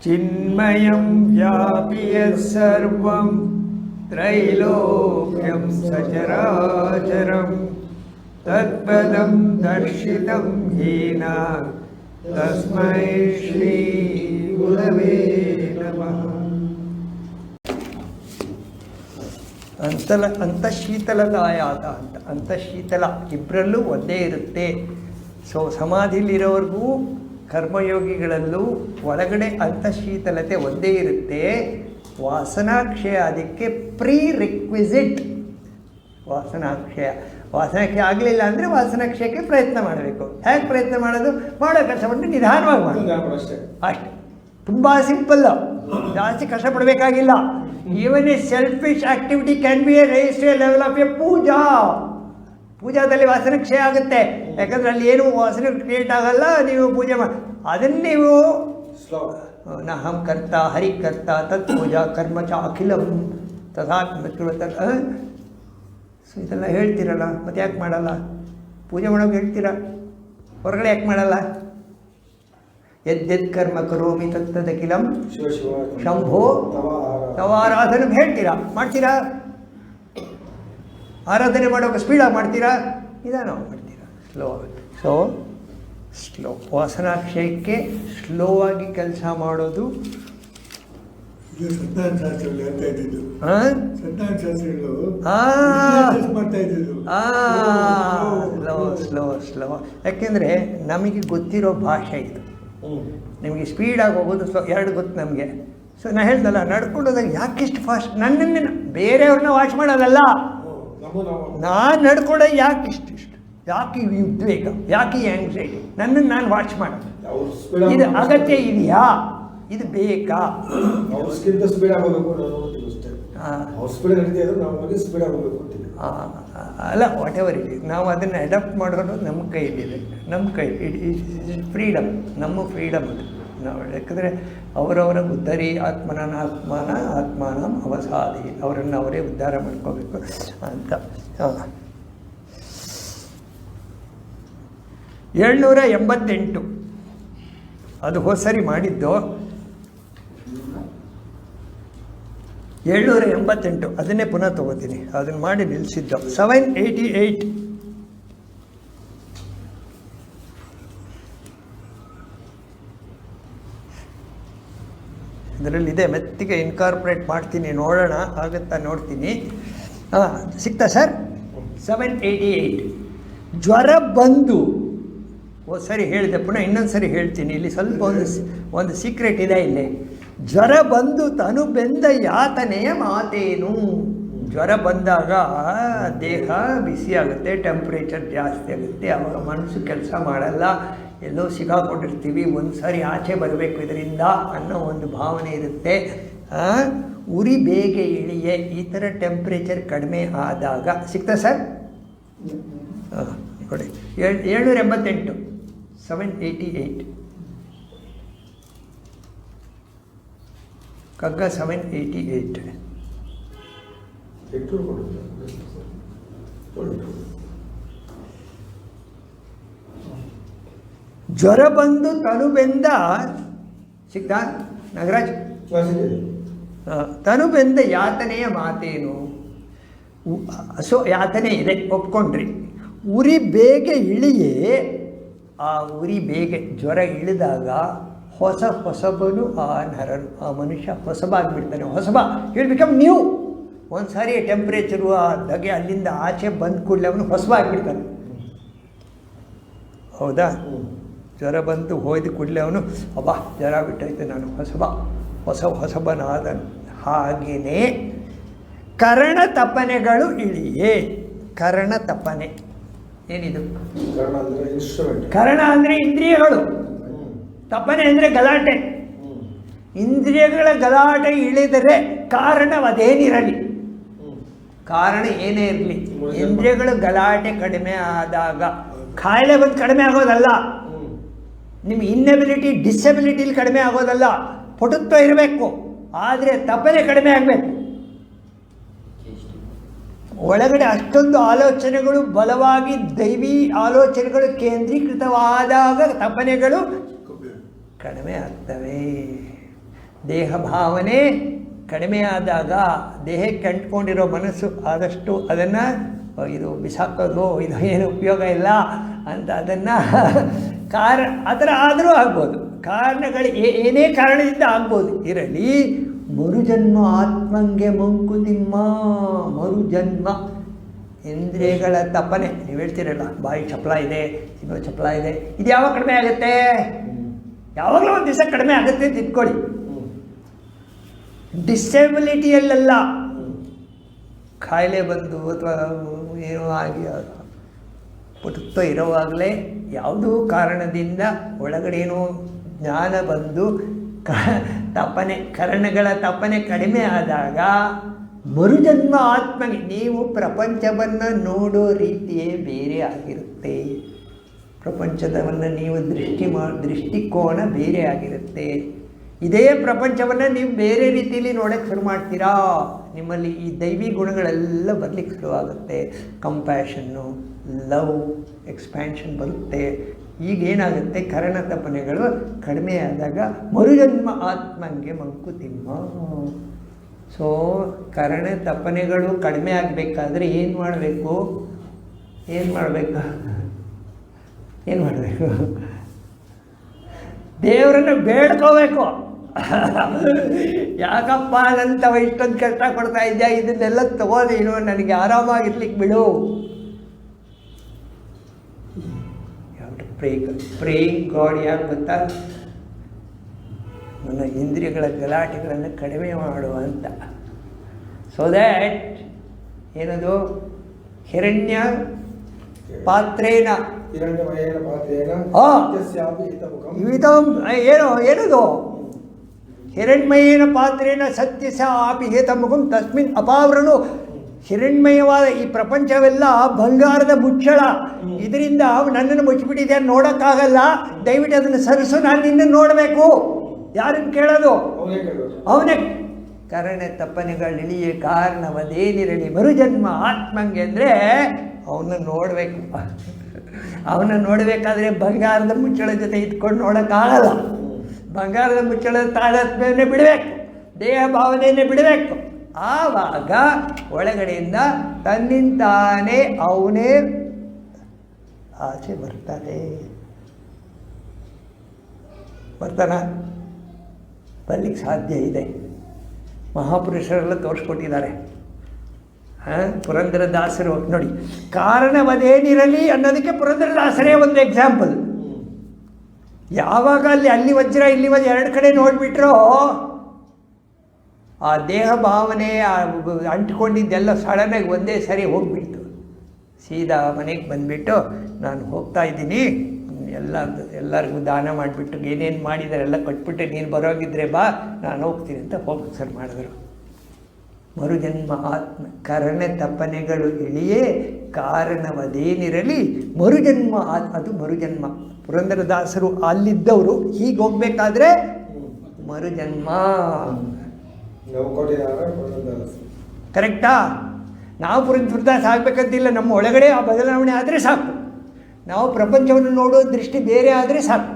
ಚಿನ್ಮಯಂ ವ್ಯಾಪಿ ಸರ್ವಂ ತ್ರೈಲೋಕ್ಯಂ ಸಚರಾಚರಂ ತತ್ಪದಂ ದರ್ಶಿತಂ ಹೀನ ತಸ್ಮೈ ಶ್ರೀ ಗುರವೇ ನಮಃ. ಅಂತಃಶೀತಲದಾಯಾತ ಅಂತ, ಅಂತಃಶೀತಲ ಇಬ್ಬರಲ್ಲೂ ಒಂದೇ ಇರುತ್ತೆ. ಸೊ ಸಮಾಧಿಲಿರೋರ್ಗೂ ಕರ್ಮಯೋಗಿಗಳಲ್ಲೂ ಒಳಗಡೆ ಅಂತಃಶೀತಲತೆ ಒಂದೇ ಇರುತ್ತೆ. ವಾಸನಾಕ್ಷಯ ಅದಕ್ಕೆ ಪ್ರೀ ರಿಕ್ವಿಸಿಟ್. ವಾಸನಾಕ್ಷಯ ಆಗಲಿಲ್ಲ ಅಂದರೆ ವಾಸನಾಕ್ಷಯಕ್ಕೆ ಪ್ರಯತ್ನ ಮಾಡಬೇಕು. ಹೇಗೆ ಪ್ರಯತ್ನ ಮಾಡೋದು? ಮಾಡೋ ಕಷ್ಟಪಟ್ಟು ನಿಧಾನವಾಗಿ ಮಾಡೋದು ಅಷ್ಟೆ. ತುಂಬ ಸಿಂಪಲ್ಲು, ಜಾಸ್ತಿ ಕಷ್ಟಪಡಬೇಕಾಗಿಲ್ಲ. Even a selfish activity can be a rise to a level of a ಪೂಜಾದಲ್ಲಿ ವಾಸನಾಕ್ಷಯ ಆಗುತ್ತೆ. ಯಾಕಂದರೆ ಅಲ್ಲಿ ಏನು ವಾಸನೆ ಕ್ರಿಯೇಟ್ ಆಗಲ್ಲ. ನೀವು ಪೂಜೆ ಮಾಡಿ ಅದನ್ನು ನೀವು ನಹಂ ಕರ್ತ ಹರಿಕರ್ತ ತತ್ ಪೂಜಾ ಕರ್ಮ ಚ ಅಖಿಲಂ ತಥಾತ್ಮತ್ವ. ಸೊ ಇದೆಲ್ಲ ಹೇಳ್ತೀರಲ್ಲ, ಮತ್ತೆ ಯಾಕೆ ಮಾಡಲ್ಲ? ಪೂಜೆ ಮಾಡೋಕೆ ಹೇಳ್ತೀರಾ, ಹೊರಗಡೆ ಯಾಕೆ ಮಾಡಲ್ಲ? ಯದ್ಯದ್ ಕರ್ಮ ಕರೋಮಿ ತತ್ತದಖಿಲಂ ಶಂಭೋ ತವಾರಾಧನೆ ಹೇಳ್ತೀರಾ, ಮಾಡ್ತೀರಾ? ಆರಾಧನೆ ಮಾಡೋಕೆ ಸ್ಪೀಡಾಗಿ ಮಾಡ್ತೀರಾ, ನಿಧಾನವಾಗಿ ಮಾಡ್ತೀರಾ, ಸ್ಲೋ. ಸೊ ಸ್ಲೋ ವಾಸನಾಕ್ಷಯಕ್ಕೆ ಸ್ಲೋ ಆಗಿ ಕೆಲಸ ಮಾಡೋದು. ಸ್ಲೋ. ಯಾಕೆಂದರೆ ನಮಗೆ ಗೊತ್ತಿರೋ ಭಾಷೆ ಇದು. ನಿಮಗೆ ಸ್ಪೀಡಾಗಿ ಹೋಗೋದು ಸ್ಲೋ ಎರಡು ಗೊತ್ತು ನಮಗೆ. ಸೊ ನಾನು ಹೇಳ್ದಲ್ಲ, ನಡ್ಕೊಂಡೋದಾಗ ಯಾಕೆ ಇಷ್ಟು ಫಾಸ್ಟ್? ನನ್ನನ್ನೇ ಬೇರೆಯವ್ರನ್ನ ವಾಚ್ ಮಾಡೋದಲ್ಲ, ನಾನು ನಡ್ಕೊಂಡಾಗ ಯಾಕೆ ಇಷ್ಟು ಯಾಕೆ ಈ ಉದ್ವೇಗ, ಯಾಕೆ ಈ ಆಂಗ್ಸೈಟಿ, ನನ್ನನ್ನು ನಾನು ವಾಚ್ ಮಾಡೋದು. ಇದು ಅಗತ್ಯ ಇದೆಯಾ, ಇದು ಬೇಕಾ? ಅಲ್ಲ, ವಾಟ್ ಎವರ್ ಇಟ್ ಈಸ್, ನಾವು ಅದನ್ನು ಅಡಾಪ್ಟ್ ಮಾಡೋದು ನಮ್ಮ ಕೈಲಿದೆ. ನಮ್ಮ ಕೈ ಫ್ರೀಡಮ್, ನಮ್ಮ ಫ್ರೀಡಮ್ ಅದು. ನಾವು ಯಾಕಂದರೆ ಅವರವರ ಉದ್ಧರಿ ಆತ್ಮಾನ ಅವಸಾದಿ, ಅವರನ್ನು ಅವರೇ ಉದ್ಧಾರ ಮಾಡ್ಕೋಬೇಕು ಅಂತ. 788 ಅದು ಹೋದ್ಸರಿ ಮಾಡಿದ್ದು. 788 ಅದನ್ನೇ ಪುನಃ ತೊಗೋತೀನಿ. ಅದನ್ನು ಮಾಡಿ ನಿಲ್ಲಿಸಿದ್ದು 788. ಇದರಲ್ಲಿದೆ, ಮೆತ್ತಿಗೆ ಇನ್ಕಾರ್ಪೊರೇಟ್ ಮಾಡ್ತೀನಿ, ನೋಡೋಣ ಆಗುತ್ತಾ ನೋಡ್ತೀನಿ. ಸಿಗ್ತಾ ಸರ್? 788 ಜ್ವರ ಬಂದು ಸರಿ ಹೇಳಿದೆ, ಪುನಃ ಇನ್ನೊಂದು ಸರಿ ಹೇಳ್ತೀನಿ. ಇಲ್ಲಿ ಸ್ವಲ್ಪ ಒಂದು ಸೀಕ್ರೆಟ್ ಇದೆ ಇಲ್ಲಿ. ಜ್ವರ ಬಂದು ತನು ಬೆಂದ ಯಾತನೆಯ ಮಾತೇನು? ಜ್ವರ ಬಂದಾಗ ದೇಹ ಬಿಸಿಯಾಗುತ್ತೆ, ಟೆಂಪ್ರೇಚರ್ ಜಾಸ್ತಿ ಆಗುತ್ತೆ, ಆವಾಗ ಮನಸ್ಸು ಕೆಲಸ ಮಾಡಲ್ಲ, ಎಲ್ಲೋ ಸಿಗಾಕೊಂಡಿರ್ತೀವಿ, ಒಂದು ಸಾರಿ ಆಚೆ ಬರಬೇಕು ಇದರಿಂದ ಅನ್ನೋ ಒಂದು ಭಾವನೆ ಇರುತ್ತೆ. ಉರಿ ಬೇಗ ಇಳಿಯೇ, ಈ ಥರ ಟೆಂಪ್ರೇಚರ್ ಕಡಿಮೆ ಆದಾಗ ಸಿಗ್ತಾ ಸರ್? ನೋಡಿ 788 788 ಕಗ್ಗ 788. ಜ್ವರ ಬಂದು ತನುಬೆಂದ, ಸಿಗ್ತಾ ನಾಗರಾಜ್? ತನುಬೆಂದ ಯಾತನೆಯ ಮಾತೇನು? ಸೊ ಯಾತನೆ ಇದೆ, ಒಪ್ಕೊಂಡ್ರಿ. ಉರಿ ಬೇಗ ಇಳಿಯೇ, ಆ ಉರಿ ಬೇಗ ಜ್ವರ ಇಳಿದಾಗ ಹೊಸಬನು ಆ ನರನು, ಆ ಮನುಷ್ಯ ಹೊಸಬಾಗಿಬಿಡ್ತಾನೆ. ಹೊಸಬ ವಿಲ್ ಬಿಕಮ್ ನ್ಯೂ. ಒಂದು ಸಾರಿ ಟೆಂಪ್ರೇಚರು ಆ ಧಗೆ ಅಲ್ಲಿಂದ ಆಚೆ ಬಂದ ಕೂಡಲೇ ಅವನು ಹೊಸಬಾಗಿಬಿಡ್ತಾನೆ. ಹೌದಾ? ಜ್ವರ ಬಂದು ಹೋಯ್ದ ಕೂಡಲೇ ಅವನು ಅಬ್ಬಾ ಜ್ವರ ಬಿಟ್ಟೈತೆ, ನಾನು ಹೊಸಬನಾದನು. ಹಾಗೆಯೇ ಕರ್ಣ ತಪನೆಗಳು ಇಳಿಯೇ. ಕರ್ಣ ತಪನೆ ಏನಿದು? ಕರ್ಣ ಅಂದರೆ ಇಂದ್ರಿಯಗಳು, ತಪನೆ ಅಂದರೆ ಗಲಾಟೆ. ಇಂದ್ರಿಯಗಳ ಗಲಾಟೆ ಇಳಿದರೆ ಕಾರಣವದೇನಿರಲಿ, ಕಾರಣ ಏನೇ ಇರಲಿ, ಇಂದ್ರಿಯಗಳು ಗಲಾಟೆ ಕಡಿಮೆ ಆದಾಗ ಕಾಯಿಲೆ ಬಂದು ಕಡಿಮೆ ಆಗೋದಲ್ಲ, ನಿಮ್ಮ ಇನ್ನೆಬಿಲಿಟಿ ಡಿಸೆಬಿಲಿಟಿಲಿ ಕಡಿಮೆ ಆಗೋದಲ್ಲ. ಪಟುತ್ವ ಇರಬೇಕು, ಆದರೆ ತಪನೆ ಕಡಿಮೆ ಆಗಬೇಕು. ಒಳಗಡೆ ಅಷ್ಟೊಂದು ಆಲೋಚನೆಗಳು ಬಲವಾಗಿ ದೈವಿ ಆಲೋಚನೆಗಳು ಕೇಂದ್ರೀಕೃತವಾದಾಗ ತಪನೆಗಳು ಕಡಿಮೆ ಆಗ್ತವೆ. ದೇಹ ಭಾವನೆ ಕಡಿಮೆ ಆದಾಗ ದೇಹಕ್ಕೆ ಅಂಟ್ಕೊಂಡಿರೋ ಮನಸ್ಸು ಆದಷ್ಟು ಅದನ್ನು ಇದು ಬಿಸಾಕೋದು, ಇದು ಏನು ಉಪಯೋಗ ಇಲ್ಲ ಅಂತ ಅದನ್ನು ಆ ಥರ ಆದರೂ ಆಗ್ಬೋದು. ಕಾರಣಗಳು ಏನೇ ಕಾರಣದಿಂದ ಆಗ್ಬೋದು ಇರಲಿ. ಮರುಜನ್ಮ ಆತ್ಮಂಗೆ ಮಂಕುತಿಮ್ಮ. ಮರುಜನ್ಮ ಇಂದ್ರಿಯಗಳ ತಪ್ಪನೆ. ನೀವು ಹೇಳ್ತೀರಲ್ಲ, ಬಾಯಿ ಚಪ್ಪಲ ಇದೆ, ಇನ್ನೊಂದು ಚಪ್ಪಲ ಇದೆ, ಇದು ಯಾವಾಗ ಕಡಿಮೆ ಆಗುತ್ತೆ? ಯಾವಾಗಲೂ ಒಂದು ದಿವಸ ಕಡಿಮೆ ಆಗುತ್ತೆ ಅಂತ ಇಟ್ಕೊಳ್ಳಿ. ಡಿಸೆಬಿಲಿಟಿಯಲ್ಲೆಲ್ಲ ಕಾಯಿಲೆ ಬಂದು ಅಥವಾ ಏನೋ ಆಗಿ ಪುಟುತ್ತೋ ಇರೋವಾಗಲೇ ಯಾವುದೋ ಕಾರಣದಿಂದ ಒಳಗಡೆನೋ ಜ್ಞಾನ ಬಂದು ತಪನೆ, ಕರಣಗಳ ತಪನೆ ಕಡಿಮೆ ಆದಾಗ ಮರುಜನ್ಮ ಆತ್ಮಗೆ ನೀವು ಪ್ರಪಂಚವನ್ನು ನೋಡೋ ರೀತಿಯೇ ಬೇರೆ ಆಗಿರುತ್ತೆ. ಪ್ರಪಂಚದವನ್ನು ನೀವು ದೃಷ್ಟಿಕೋನ ಬೇರೆ ಆಗಿರುತ್ತೆ. ಇದೇ ಪ್ರಪಂಚವನ್ನು ನೀವು ಬೇರೆ ರೀತಿಯಲ್ಲಿ ನೋಡೋಕ್ಕೆ ಶುರು ಮಾಡ್ತೀರಾ. ನಿಮ್ಮಲ್ಲಿ ಈ ದೈವಿ ಗುಣಗಳೆಲ್ಲ ಬರಲಿಕ್ಕೆ ಶುರುವಾಗುತ್ತೆ. ಕಂಪ್ಯಾಷನ್ನು, ಲವ್, ಎಕ್ಸ್ಪ್ಯಾನ್ಷನ್ ಬರುತ್ತೆ. ಈಗೇನಾಗುತ್ತೆ, ಕರಣ ತಪನೆಗಳು ಕಡಿಮೆ ಆದಾಗ ಮರುಜನ್ಮ ಆತ್ಮಂಗೆ ಮಂಕುತಿಮ್ಮ. ಸೊ ಕರಣ ತಪನೆಗಳು ಕಡಿಮೆ ಆಗಬೇಕಾದ್ರೆ ಏನು ಮಾಡಬೇಕು? ದೇವರನ್ನು ಬೇಡ್ಕೋಬೇಕು. ಯಾಕಪ್ಪ ನಂತವ ಇಷ್ಟೊಂದು ಕಷ್ಟ ಕೊಡ್ತಾ ಇದ್ಯಾ, ಇದನ್ನೆಲ್ಲ ತಗೋದೇನು, ನನಗೆ ಆರಾಮಾಗಿರ್ಲಿಕ್ಕೆ ಬಿಡು. ಪ್ರೇಯಿಂಗ್ ಗಾಡ್ ಯಾಕೆ ಗೊತ್ತಾ? ನನ್ನ ಇಂದ್ರಿಯಗಳ ಗಲಾಟೆಗಳನ್ನು ಕಡಿಮೆ ಮಾಡುವ ಅಂತ. ಸೊ ದ್ಯಾಟ್ ಏನದು ಹಿರಣ್ಯ ಪಾತ್ರೇನ ಏನದು ಹಿರಣ್ಮಯೇನ ಪಾತ್ರೇನ ಸತ್ಯಸ ಆಪಿ ಹೇತಮುಖಂ ತಸ್ಮಿನ್ ಅಪಾವೃಣು. ಹಿರಣ್ಮಯವಾದ ಈ ಪ್ರಪಂಚವೆಲ್ಲ ಬಂಗಾರದ ಮುಚ್ಚಳ. ಇದರಿಂದ ನನ್ನನ್ನು ಮುಚ್ಚಿಬಿಟ್ಟಿದೆ, ನೋಡೋಕ್ಕಾಗಲ್ಲ, ದಯವಿಟ್ಟು ಅದನ್ನು ಸರಿಸು, ನಾನು ನಿನ್ನನ್ನು ನೋಡಬೇಕು. ಯಾರನ್ನು ಕೇಳೋದು? ಅವನೇ. ಕರಣ ತಪ್ಪನೆಗಳಿಳಿಯೇ ಕಾರಣವದೇನಿರಲಿ ಮರುಜನ್ಮ ಆತ್ಮಂಗೆ ಅಂದರೆ ಅವನ್ನ ನೋಡಬೇಕು. ಅವನ್ನ ನೋಡಬೇಕಾದ್ರೆ ಬಂಗಾರದ ಮುಚ್ಚಳ ಜೊತೆ ಇದ್ಕೊಂಡು ನೋಡೋಕ್ಕಾಗಲ್ಲ. ಬಂಗಾರದ ಮುಚ್ಚಳದ ತಾದಾತ್ಮ್ಯವನ್ನೇ ಬಿಡಬೇಕು, ದೇಹ ಭಾವನೆಯನ್ನೇ ಬಿಡಬೇಕು. ಆವಾಗ ಒಳಗಡೆಯಿಂದ ತನ್ನಿಂತಾನೇ ಅವನೇ ಆಚೆ ಬರ್ತಾನೆ. ಬರ್ಲಿಕ್ಕೆ ಸಾಧ್ಯ ಇದೆ. ಮಹಾಪುರುಷರೆಲ್ಲ ತೋರಿಸ್ಕೊಟ್ಟಿದ್ದಾರೆ. ಪುರಂದರದಾಸರು ನೋಡಿ, ಕಾರಣವದೇನಿರಲಿ ಅನ್ನೋದಕ್ಕೆ ಪುರಂದರದಾಸರೇ ಒಂದು ಎಕ್ಸಾಂಪಲ್. ಯಾವಾಗ ಅಲ್ಲಿ ವಜ್ರ ಇಲ್ಲಿ ವಜ್ರ ಎರಡು ಕಡೆ ನೋಡಿಬಿಟ್ರೋ ಆ ದೇಹ ಭಾವನೆ ಅಂಟ್ಕೊಂಡಿದ್ದೆಲ್ಲ ಸಡನ್ನಾಗಿ ಒಂದೇ ಸರಿ ಹೋಗಿಬಿಡ್ತು. ಸೀದಾ ಮನೆಗೆ ಬಂದುಬಿಟ್ಟು ನಾನು ಹೋಗ್ತಾ ಇದ್ದೀನಿ, ಎಲ್ಲರಿಗೂ ದಾನ ಮಾಡಿಬಿಟ್ಟು ಏನೇನು ಮಾಡಿದ್ದಾರೆ ಎಲ್ಲ ಕೊಟ್ಬಿಟ್ಟು ನೀನು ಬರೋಗಿದ್ರೆ ಬಾ, ನಾನು ಹೋಗ್ತೀನಿ ಅಂತ ಹೋಗಿ ಸರ್ ಮಾಡಿದ್ರು. ಮರುಜನ್ಮ ಆತ್ಮ ಕರಣ ತಪನೆಗಳು ಇಳಿಯೇ ಕಾರಣವದೇನಿರಲಿ ಮರುಜನ್ಮ ಅದು ಮರುಜನ್ಮ. ಪುರಂದರದಾಸರು ಅಲ್ಲಿದ್ದವರು ಹೀಗೆ ಹೋಗ್ಬೇಕಾದ್ರೆ ಮರುಜನ್ಮ. ಕರೆಕ್ಟಾ? ನಾವು ಪುರಂದರದಾಸ ಆಗಬೇಕಂತಿಲ್ಲ, ನಮ್ಮ ಒಳಗಡೆ ಆ ಬದಲಾವಣೆ ಆದರೆ ಸಾಕು. ನಾವು ಪ್ರಪಂಚವನ್ನು ನೋಡೋ ದೃಷ್ಟಿ ಬೇರೆ ಆದರೆ ಸಾಕು.